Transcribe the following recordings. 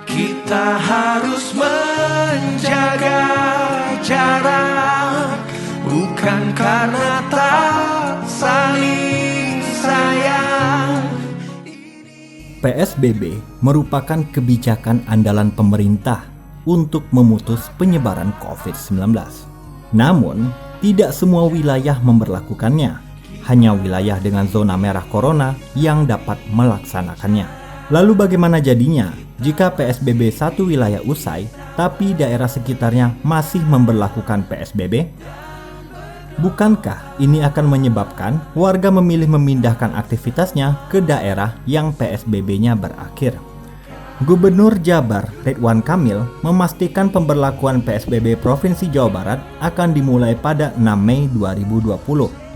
Kita harus menjaga jarak, bukan karena tak saling sayang. PSBB merupakan kebijakan andalan pemerintah untuk memutus penyebaran COVID-19. Namun, tidak semua wilayah memberlakukannya. Hanya wilayah dengan zona merah corona yang dapat melaksanakannya. Lalu bagaimana jadinya jika PSBB satu wilayah usai, tapi daerah sekitarnya masih memberlakukan PSBB? Bukankah ini akan menyebabkan warga memilih memindahkan aktivitasnya ke daerah yang PSBB-nya berakhir? Gubernur Jabar Ridwan Kamil memastikan pemberlakuan PSBB Provinsi Jawa Barat akan dimulai pada 6 Mei 2020.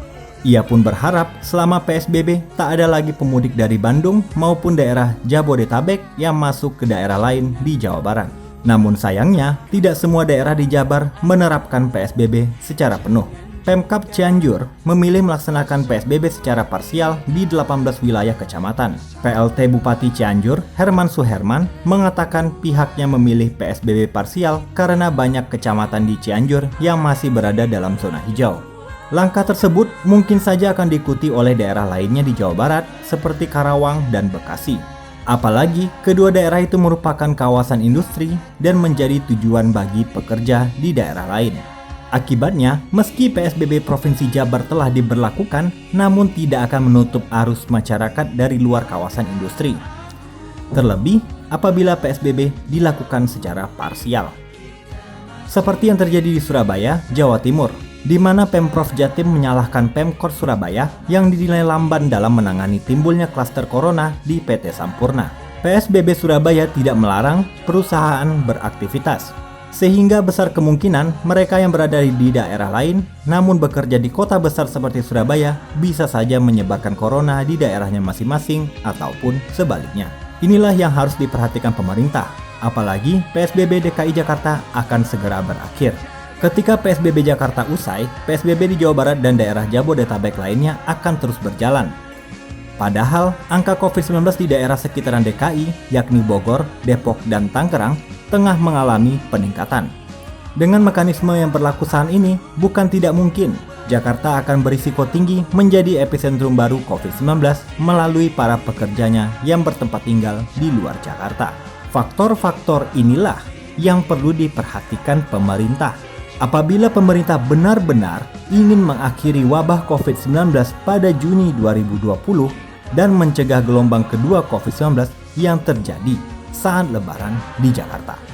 Ia pun berharap selama PSBB tak ada lagi pemudik dari Bandung maupun daerah Jabodetabek yang masuk ke daerah lain di Jawa Barat. Namun sayangnya, tidak semua daerah di Jabar menerapkan PSBB secara penuh. Pemkab Cianjur memilih melaksanakan PSBB secara parsial di 18 wilayah kecamatan. PLT Bupati Cianjur, Herman Suherman, mengatakan pihaknya memilih PSBB parsial karena banyak kecamatan di Cianjur yang masih berada dalam zona hijau. Langkah tersebut mungkin saja akan diikuti oleh daerah lainnya di Jawa Barat seperti Karawang dan Bekasi. Apalagi kedua daerah itu merupakan kawasan industri dan menjadi tujuan bagi pekerja di daerah lain. Akibatnya, meski PSBB Provinsi Jabar telah diberlakukan, namun tidak akan menutup arus masyarakat dari luar kawasan industri. Terlebih apabila PSBB dilakukan secara parsial. Seperti yang terjadi di Surabaya, Jawa Timur, di mana Pemprov Jatim menyalahkan Pemkot Surabaya yang dinilai lamban dalam menangani timbulnya klaster corona di PT Sampurna. PSBB Surabaya tidak melarang perusahaan beraktivitas, sehingga besar kemungkinan mereka yang berada di daerah lain namun bekerja di kota besar seperti Surabaya bisa saja menyebarkan corona di daerahnya masing-masing ataupun sebaliknya. Inilah yang harus diperhatikan pemerintah, apalagi PSBB DKI Jakarta akan segera berakhir. Ketika PSBB Jakarta usai, PSBB di Jawa Barat dan daerah Jabodetabek lainnya akan terus berjalan. Padahal, angka COVID-19 di daerah sekitaran DKI, yakni Bogor, Depok, dan Tangerang, tengah mengalami peningkatan. Dengan mekanisme yang berlaku saat ini, bukan tidak mungkin Jakarta akan berisiko tinggi menjadi epicentrum baru COVID-19 melalui para pekerjanya yang bertempat tinggal di luar Jakarta. Faktor-faktor inilah yang perlu diperhatikan pemerintah. Apabila pemerintah benar-benar ingin mengakhiri wabah COVID-19 pada Juni 2020 dan mencegah gelombang kedua COVID-19 yang terjadi saat Lebaran di Jakarta.